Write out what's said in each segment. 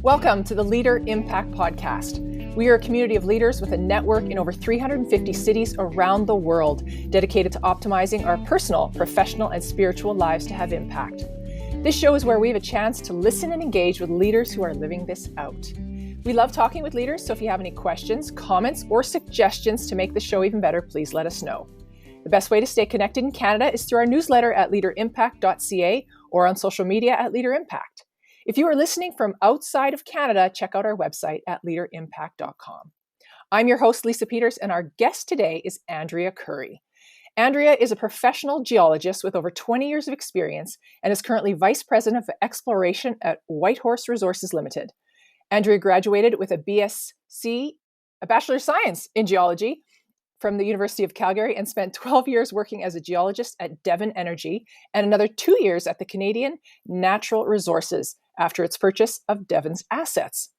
Welcome to the Leader Impact Podcast. We are a community of leaders with a network in over 350 cities around the world dedicated to optimizing our personal, professional, and spiritual lives to have impact. This show is where we have a chance to listen and engage with leaders who are living this out. We love talking with leaders, so if you have any questions, comments, or suggestions to make the show even better, please let us know. The best way to stay connected in Canada is through our newsletter at leaderimpact.ca or on social media at LeaderImpact. If you are listening from outside of Canada, check out our website at leaderimpact.com. I'm your host, Lisa Peters, and our guest today is Andrea Currie. Andrea is a professional geologist with over 20 years of experience and is currently Vice President of Exploration at Whitehorse Resources Limited. Andrea graduated with a BSc, a Bachelor of Science in Geology from the University of Calgary and spent 12 years working as a geologist at Devon Energy and another 2 years at the Canadian Natural Resources after its purchase of Devon's assets.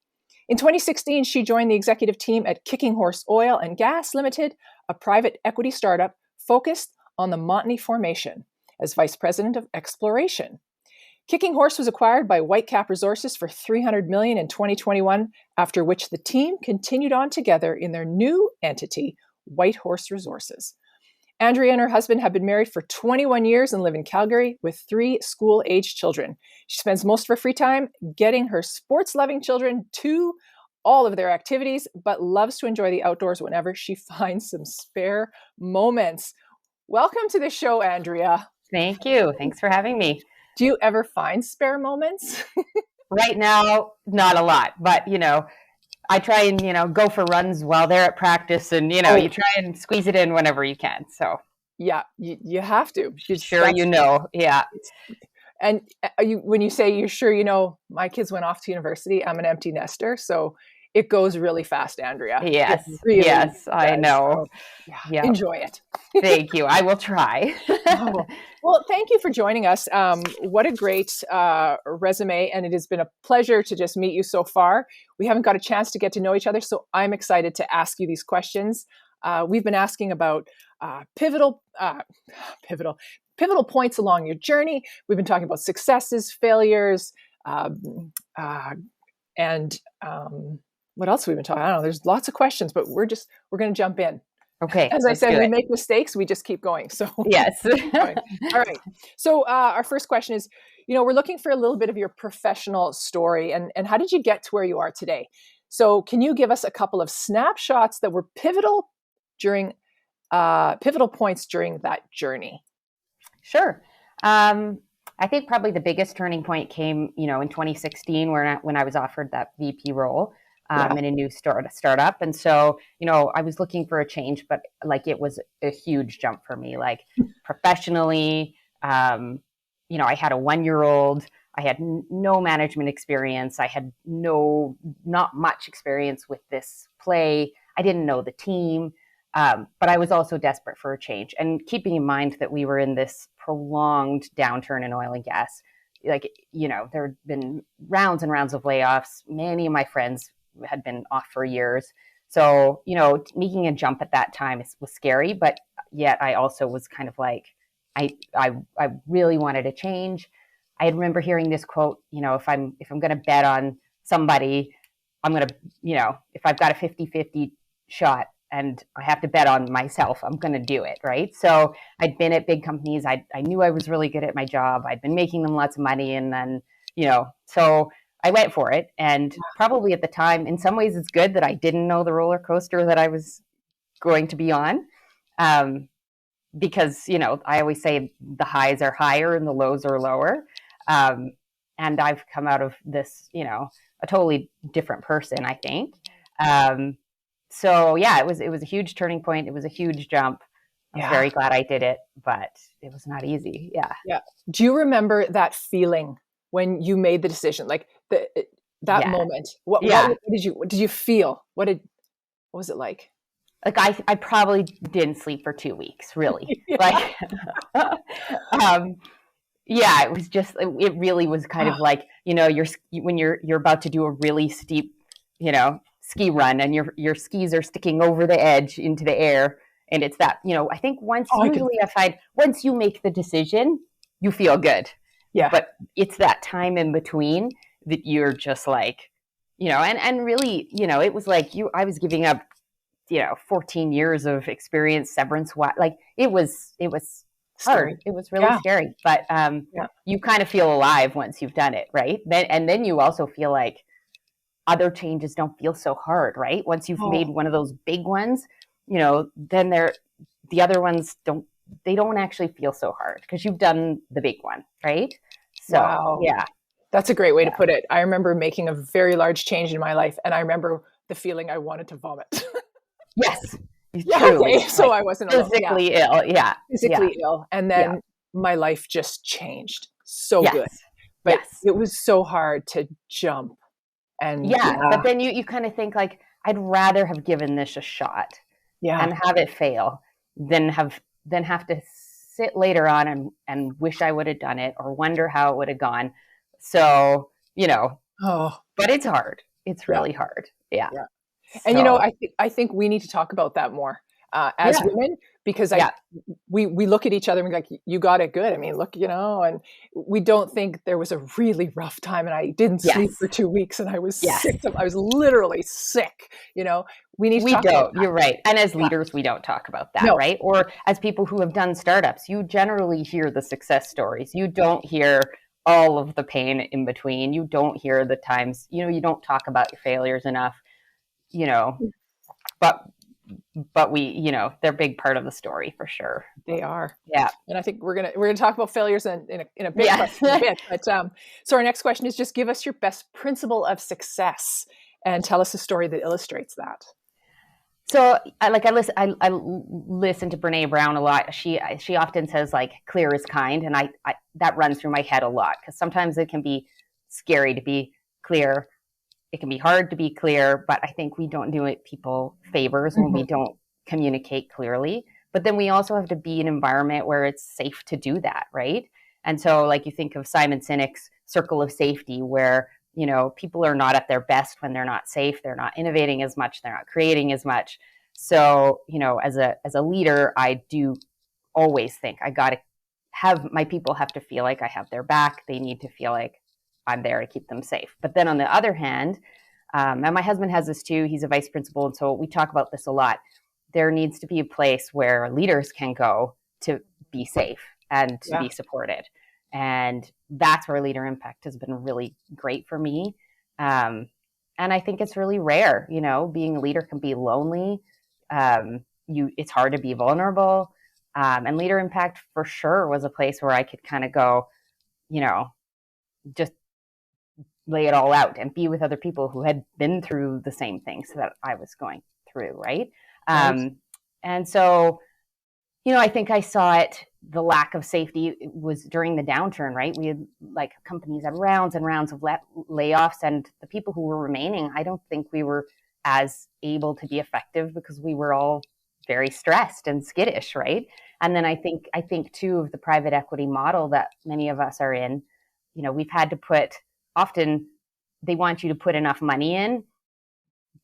In 2016, she joined the executive team at Kicking Horse Oil and Gas Limited, a private equity startup focused on the Montney Formation, as Vice President of Exploration. Kicking Horse was acquired by Whitecap Resources for $300 million in 2021, after which the team continued on together in their new entity, Whitehorse Resources. Andrea and her husband have been married for 21 years and live in Calgary with 3 school-aged children. She spends most of her free time getting her sports-loving children to all of their activities, but loves to enjoy the outdoors whenever she finds some spare moments. Welcome to the show, Andrea. Thank you. Thanks for having me. Do you ever find spare moments? Right now, not a lot, but I try and, go for runs while they're at practice and, you try and squeeze it in whenever you can. So yeah, you have to. Yeah. And when you say you're sure, my kids went off to university, I'm an empty nester. So it goes really fast, Andrea. Yes. Really yes, I know. So, yeah. Enjoy it. Thank you. I will try. Well, thank you for joining us. What a great resume. And it has been a pleasure to just meet you so far. We haven't got a chance to get to know each other, so I'm excited to ask you these questions. We've been asking about pivotal points along your journey. We've been talking about successes, failures, and what else have we been talking? I don't know. There's lots of questions, but we're going to jump in. Okay. As I said, we make mistakes. We just keep going. So yes. All right. So our first question is, we're looking for a little bit of your professional story and how did you get to where you are today? So can you give us a couple of snapshots that were pivotal points during that journey? Sure. I think probably the biggest turning point came, in 2016 when I was offered that VP role. In a new startup. And so, I was looking for a change, but it was a huge jump for me, professionally. I had a 1-year-old. I had no management experience. I had not much experience with this play. I didn't know the team, but I was also desperate for a change. And keeping in mind that we were in this prolonged downturn in oil and gas, there had been rounds and rounds of layoffs. Many of my friends had been off for years. So, making a jump at that time was scary, but yet I also was kind of I really wanted a change. I remember hearing this quote, if I'm going to bet on somebody, I'm going to, if I've got a 50-50 shot and I have to bet on myself, I'm going to do it. Right. So I'd been at big companies. I knew I was really good at my job. I'd been making them lots of money. And then, so I went for it. And probably at the time, in some ways, it's good that I didn't know the roller coaster that I was going to be on. Because, I always say the highs are higher and the lows are lower. And I've come out of this, a totally different person, I think. So yeah, it was a huge turning point. It was a huge jump. I'm very glad I did it, but it was not easy. Yeah. Yeah. Do you remember that feeling when you made the decision? That moment, what did you feel? What was it like? I probably didn't sleep for 2 weeks, really. It was just, it really was kind of when you're about to do a really steep, ski run and your skis are sticking over the edge into the air. And it's that, I think once you make the decision, you feel good. Yeah. But it's that time in between that you're just like, and really, it was like I was giving up, 14 years of experience, severance, like it was hard. Scary. It was really scary, but you kind of feel alive once you've done it, right? Then you also feel like other changes don't feel so hard, right? Once you've made one of those big ones, then the other ones don't actually feel so hard because you've done the big one, right? So, wow. yeah. That's a great way to put it. I remember making a very large change in my life, and I remember the feeling I wanted to vomit. Yes. Truly. Okay. So I wasn't physically ill. Yeah. Physically ill. And then my life just changed. So good. But it was so hard to jump. And but then you kind of think like, I'd rather have given this a shot and have it fail than have to sit later on and wish I would have done it or wonder how it would have gone. So, but it's hard. It's really hard. Yeah. And, I think we need to talk about that more as women, because we look at each other and we're like, you got it good. I mean, look, and we don't think there was a really rough time and I didn't sleep for 2 weeks and I was sick. I was literally sick. We need to talk about that. You're right. And as leaders, we don't talk about that, right? Or as people who have done startups, you generally hear the success stories. You don't hear all of the pain in between. You don't hear the times, you don't talk about your failures enough, but we, they're a big part of the story for sure. They are. Yeah. And I think we're gonna talk about failures in a bit. But so our next question is, just give us your best principle of success and tell us a story that illustrates that. So I listen to Brene Brown a lot. She often says like, clear is kind. And I that runs through my head a lot because sometimes it can be scary to be clear. It can be hard to be clear, but I think we don't do people favors when we don't communicate clearly. But then we also have to be an environment where it's safe to do that, right? And so like you think of Simon Sinek's circle of safety where, people are not at their best when they're not safe, they're not innovating as much, they're not creating as much. So, as a leader, I do always think I got to have my people have to feel like I have their back. They need to feel like I'm there to keep them safe. But then on the other hand, and my husband has this too, he's a vice principal. And so we talk about this a lot. There needs to be a place where leaders can go to be safe and to be supported. And that's where LeaderImpact has been really great for me. And I think it's really rare, being a leader can be lonely. It's hard to be vulnerable. And LeaderImpact for sure was a place where I could kind of go, just lay it all out and be with other people who had been through the same things that I was going through. Right. And so, I think I saw it, the lack of safety was during the downturn, right? We had like companies had rounds and rounds of layoffs, and the people who were remaining, I don't think we were as able to be effective because we were all very stressed and skittish. Right. And then I think too of the private equity model that many of us are in, we've had to often they want you to put enough money in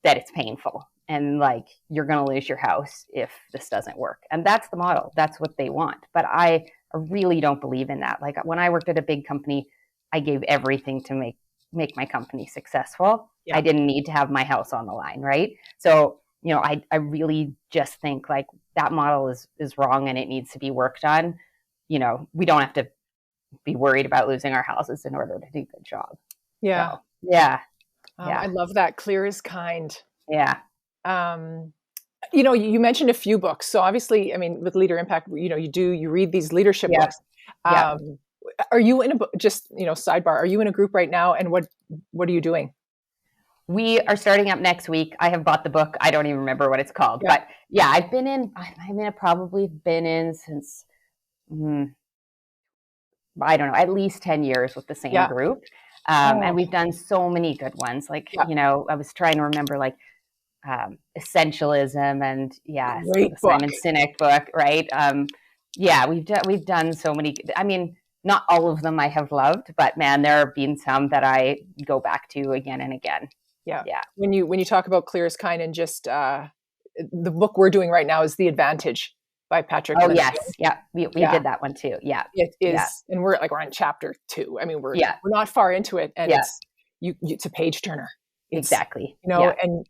that it's painful. And like, you're going to lose your house if this doesn't work. And that's the model. That's what they want. But I really don't believe in that. Like when I worked at a big company, I gave everything to make my company successful. Yeah. I didn't need to have my house on the line. Right. So, I really just think like that model is wrong and it needs to be worked on. We don't have to be worried about losing our houses in order to do a good job. Yeah. So, yeah. I love that. Clear is kind. Yeah. You mentioned a few books. So obviously, I mean, with LeaderImpact, you read these leadership books. Are you in sidebar, are you in a group right now? And what are you doing? We are starting up next week. I have bought the book. I don't even remember what it's called, but I've probably been in since, I don't know, at least 10 years with the same group. And we've done so many good ones. Like, I was trying to remember like, Essentialism and the Simon Sinek book, right? We've done so many. I mean, not all of them I have loved, but man, there have been some that I go back to again and again. Yeah. When you talk about clear is kind, and just the book we're doing right now is The Advantage by Patrick. Oh yes, we did that one too. Yeah, it is, and we're on chapter 2. I mean, we're not far into it, and it's a page turner. It's, exactly. and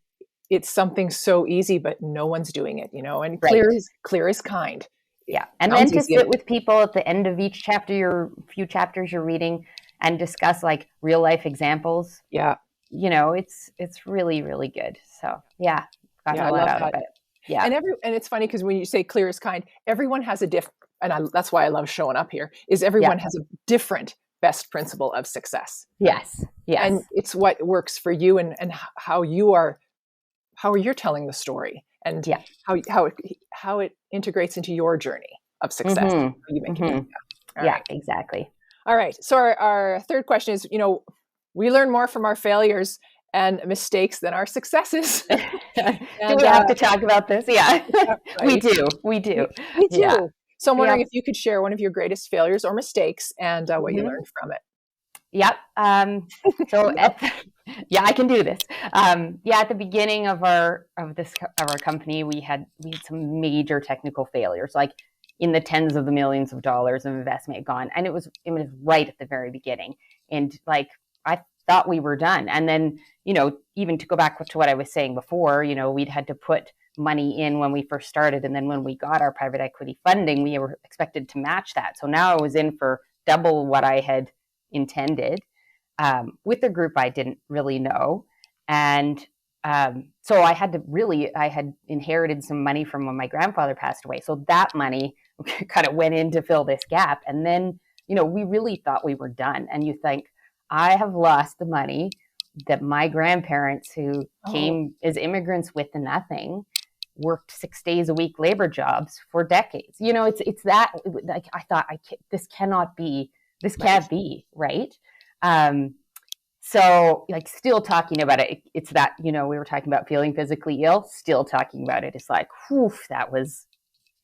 it's something so easy, but no one's doing it, and Right. clear is kind. Yeah. And then Sounds to easy. sit with people at the end of each chapter, few chapters you're reading, and discuss like real life examples. Yeah. It's really, really good. So yeah, gotten Yeah, I a lot love out of that. it. Yeah. And it's funny because when you say clear is kind, everyone has a that's why I love showing up here, is Yeah. everyone has a different best principle of success. Yes. Yes. And it's what works for you and how you're telling the story and Yeah. how it integrates into your journey of success. Mm-hmm. How you make it happen. All Yeah, right. exactly. All right. So our third question is, we learn more from our failures and mistakes than our successes. Do we have to talk about this? Yeah, right. we do. We do. We do. Yeah. So I'm wondering Yep. if you could share one of your greatest failures or mistakes and what you learned from it. Yep. So yeah, I can do this. At the beginning of our company, we had some major technical failures, like in the tens of the millions of dollars of investment gone, and it was right at the very beginning, and like I thought we were done, and then even to go back to what I was saying before, we'd had to put money in when we first started, and then when we got our private equity funding, we were expected to match that. So now I was in for double what I had intended, with a group I didn't really know. And so I had inherited some money from when my grandfather passed away. So that money kind of went in to fill this gap. And then, we really thought we were done. And you think, I have lost the money that my grandparents, who came as immigrants with nothing, worked 6 days a week labor jobs for decades. It's that, like, I thought, this cannot be. This can't be, right? So like still talking about it, it's that, we were talking about feeling physically ill, still talking about it. It's like, whew, that was,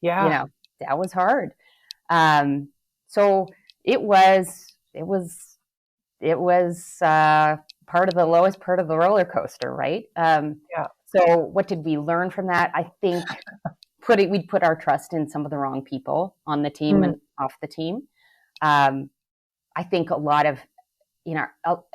that was hard. So it was part of the lowest part of the roller coaster, right? So what did we learn from that? I think we'd put our trust in some of the wrong people on the team and off the team. I think a lot of,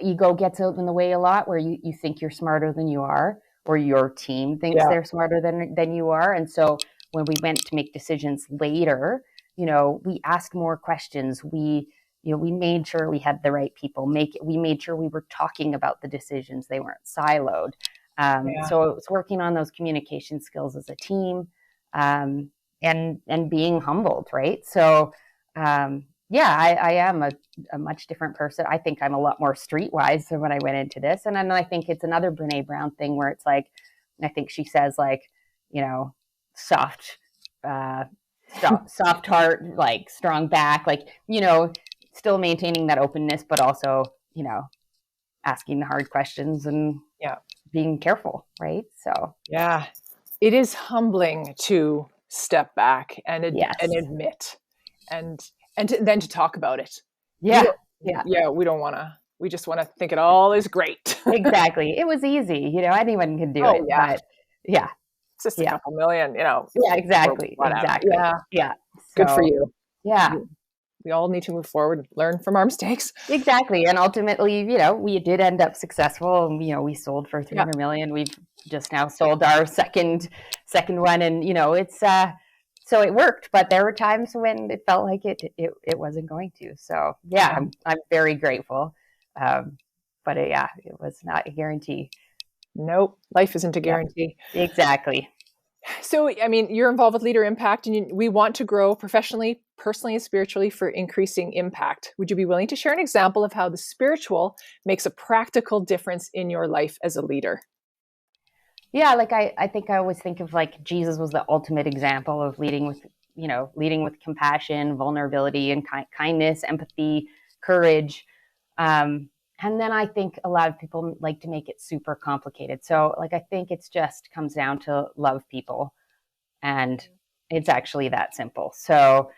ego gets out in the way a lot, where you think you're smarter than you are, or your team thinks they're smarter than you are. And so when we went to make decisions later, we asked more questions. We made sure we had the right people. We made sure we were talking about the decisions. They weren't siloed. So it was working on those communication skills as a team, and being humbled, right? So, I am a much different person. I think I'm a lot more streetwise than when I went into this. And then I think it's another Brene Brown thing where it's like, I think she says like, soft heart, like strong back, like, still maintaining that openness, but also, asking the hard questions and being careful. Right. So, it is humbling to step back and admit and then to talk about it. We don't want to. We just want to think it all is great. Exactly. It was easy. Anyone can do it. Yeah. But yeah. It's just a couple million, Yeah, exactly. Exactly. Yeah. Good for you. Yeah. We all need to move forward and learn from our mistakes. Exactly. And ultimately, we did end up successful. And, we sold for 300 million. We've just now sold our second one. And, it's, so it worked, but there were times when it felt like it wasn't going to. So I'm very grateful. But it was not a guarantee. Nope. Life isn't a guarantee. Exactly. So, you're involved with Leader Impact, and we want to grow professionally, personally, and spiritually for increasing impact. Would you be willing to share an example of how the spiritual makes a practical difference in your life as a leader? Yeah, like I think I always think of like Jesus was the ultimate example of leading with compassion, vulnerability, and kindness, empathy, courage. And then I think a lot of people like to make it super complicated. So like, I think it's just comes down to love people, and it's actually that simple. So,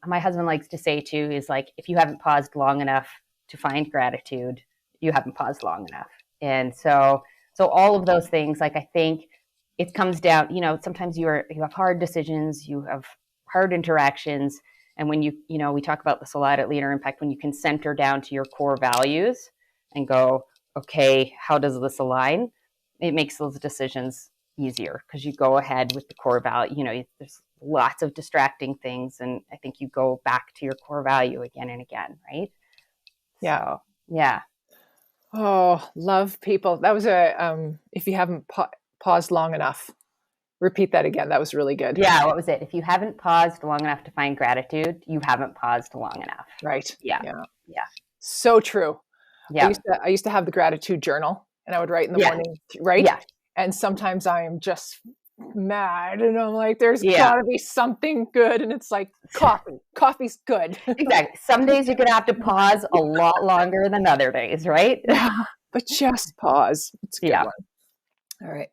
my husband likes to say too, is like, if you haven't paused long enough to find gratitude, you haven't paused long enough. And so all of those things, like, I think it comes down, sometimes you have hard decisions, you have hard interactions. And when we talk about this a lot at Leader Impact, when you can center down to your core values and go, okay, how does this align? It makes those decisions easier because you go ahead with the core value. There's lots of distracting things, and I think you go back to your core value again and again, right? Yeah. So, yeah. Oh, love people. That was if you haven't paused long enough, repeat that again. That was really good. Yeah. What was it? If you haven't paused long enough to find gratitude, you haven't paused long enough. Right. Yeah. Yeah. Yeah. So true. Yeah. I used to have the gratitude journal, and I would write in the Yeah. morning, right? Yeah. And sometimes I am just mad, and I'm like, there's Yeah. gotta be something good. And it's like coffee. Coffee's good. Exactly. Some days you're going to have to pause a lot longer than other days, right? Yeah, but just pause. It's a good Yeah. one. All right.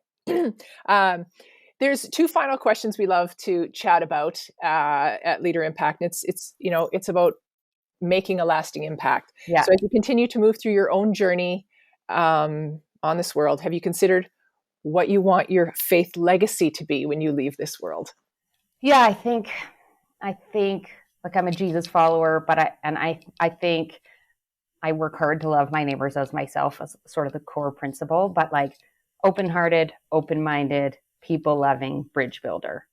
There's two final questions we love to chat about at Leader Impact. And it's about making a lasting impact. Yeah. So as you continue to move through your own journey on this world, have you considered what you want your faith legacy to be when you leave this world? Yeah, I think like I'm a Jesus follower, but I think I work hard to love my neighbors as myself as sort of the core principle, but like open-hearted, open-minded, people-loving bridge builder.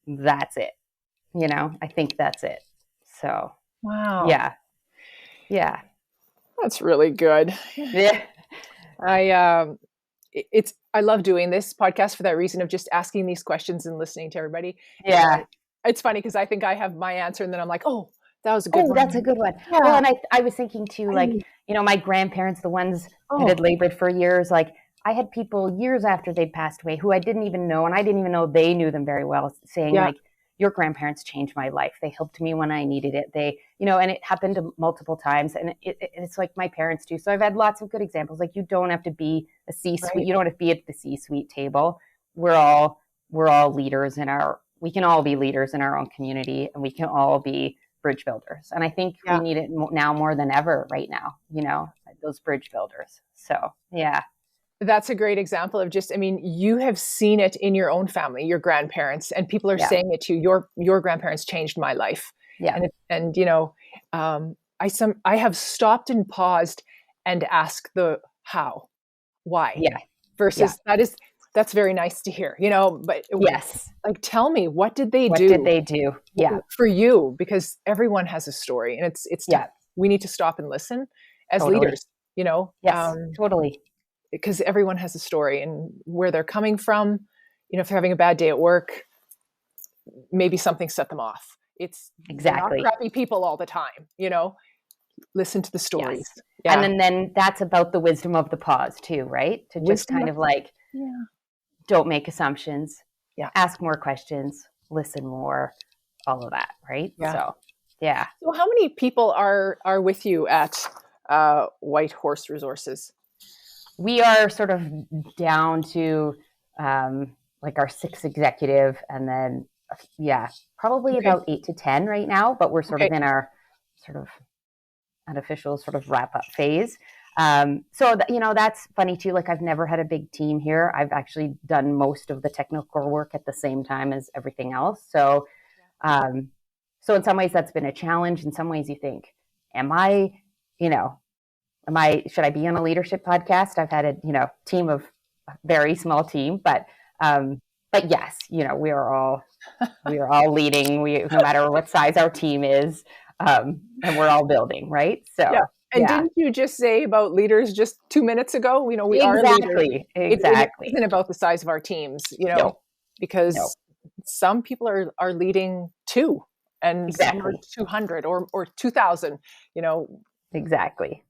That's it. I think that's it. So, Wow. yeah. Yeah. That's really good. Yeah. I love doing this podcast for that reason of just asking these questions and listening to everybody. Yeah. It's funny because I think I have my answer, and then I'm like, oh, that was a good one. That's a good one. Yeah. Well, and I was thinking too, like, my grandparents, the ones that had labored for years, like I had people years after they'd passed away who I didn't even know, and I didn't even know they knew them very well, saying like, your grandparents changed my life. They helped me when I needed it. They, and it happened multiple times, and it's like my parents too. So I've had lots of good examples. Like, you don't have to be a C-suite. Right. You don't have to be at the C-suite table. We're all leaders we can all be leaders in our own community, and we can all be bridge builders. And I think we need it now more than ever right now, those bridge builders. So, yeah. That's a great example of you have seen it in your own family, your grandparents, and people are saying it to you. Your grandparents changed my life. Yeah. I have stopped and paused and asked the how, why, versus that's very nice to hear, but yes, like, tell me, what did they do? Yeah. For you, because everyone has a story, and it's we need to stop and listen as leaders, Yes, totally. Because everyone has a story and where they're coming from. If they're having a bad day at work, maybe something set them off. It's exactly not crappy people all the time, listen to the stories. Yes. Yeah. And then that's about the wisdom of the pause too, right? To just kind of like, don't make assumptions, ask more questions, listen more, all of that. Right. Yeah. So, yeah. So how many people are with you at White Horse Resources? We are sort of down to like our 6th executive, and then probably about 8 to 10 right now. But we're sort of in our sort of unofficial sort of wrap up phase. So that's funny too. Like, I've never had a big team here. I've actually done most of the technical work at the same time as everything else. So, so in some ways that's been a challenge. In some ways you think, should I be on a leadership podcast? I've had a, team of a very small team, but yes, we are all leading. No matter what size our team is, and we're all building, right? So, And didn't you just say about leaders just 2 minutes ago? We are leaders. Exactly. It isn't about the size of our teams, because some people are leading 2, and some are 200 or 2,000. Exactly.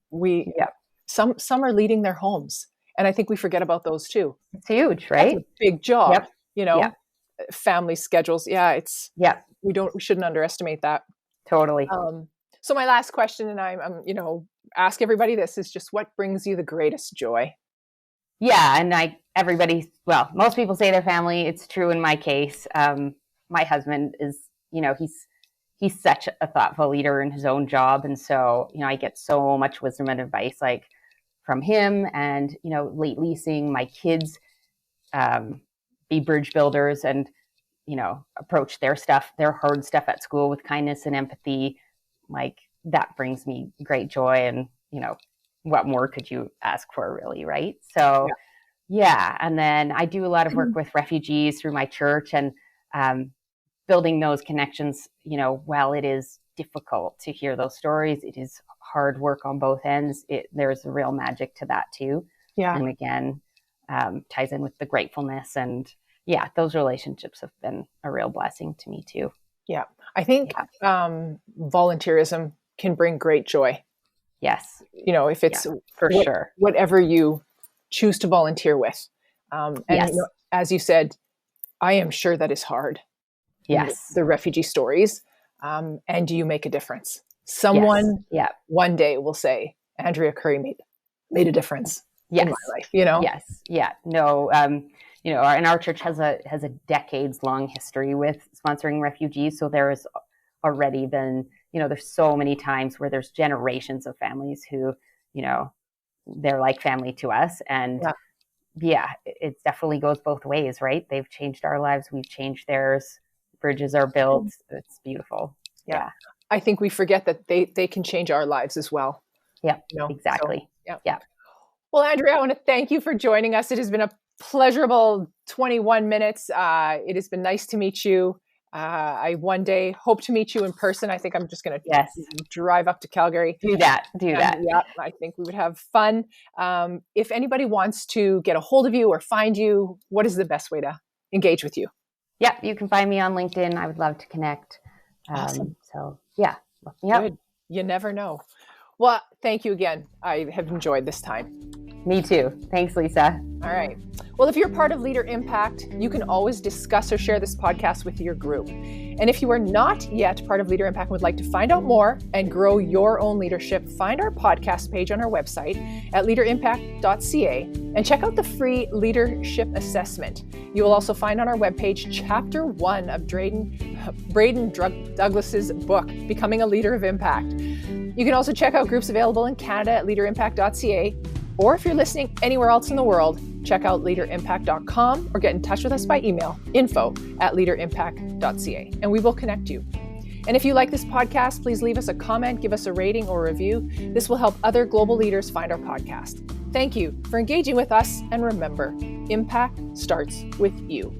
Some are leading their homes, and I think we forget about those too. It's huge, right? That's a big job. Family schedules. We shouldn't underestimate that. Totally. So my last question, and I'm ask everybody this, is just, what brings you the greatest joy? Yeah, and most people say their family. It's true in my case. My husband is, he's such a thoughtful leader in his own job. And so, I get so much wisdom and advice like from him, and, lately seeing my kids be bridge builders and, approach their hard stuff at school with kindness and empathy. Like, that brings me great joy. And, what more could you ask for, really, right? So yeah, and then I do a lot of work with refugees through my church, and building those connections, while it is difficult to hear those stories, it is hard work on both ends. There's a real magic to that too. Yeah. And again, ties in with the gratefulness, and those relationships have been a real blessing to me too. Yeah. I think volunteerism can bring great joy. Yes. If it's for sure, whatever you choose to volunteer with. And as you said, I am sure that is hard. Yes. The refugee stories. And you make a difference. Someone one day will say, Andrea Currie made a difference in my life, Yes. Yeah. No, and our church has a decades long history with sponsoring refugees. So there has already been, there's so many times where there's generations of families who, they're like family to us. And it definitely goes both ways, right? They've changed our lives. We've changed theirs. Bridges are built. It's beautiful. Yeah. I think we forget that they can change our lives as well. Yeah, exactly. So, yeah. Well, Andrea, I want to thank you for joining us. It has been a pleasurable 21 minutes. It has been nice to meet you. I one day hope to meet you in person. I think I'm just going to drive up to Calgary. Do that. Yeah, I think we would have fun. If anybody wants to get a hold of you or find you, what is the best way to engage with you? Yeah, you can find me on LinkedIn. I would love to connect. Awesome. So look me up. Good. You never know. Well, thank you again. I have enjoyed this time. Me too. Thanks, Lisa. All right. Well, if you're part of Leader Impact, you can always discuss or share this podcast with your group. And if you are not yet part of Leader Impact and would like to find out more and grow your own leadership, find our podcast page on our website at leaderimpact.ca and check out the free leadership assessment. You will also find on our webpage Chapter 1 of Braden Douglas's book, Becoming a Leader of Impact. You can also check out groups available in Canada at leaderimpact.ca. Or if you're listening anywhere else in the world, check out leaderimpact.com or get in touch with us by email, info@leaderimpact.ca, and we will connect you. And if you like this podcast, please leave us a comment, give us a rating or review. This will help other global leaders find our podcast. Thank you for engaging with us, and remember, impact starts with you.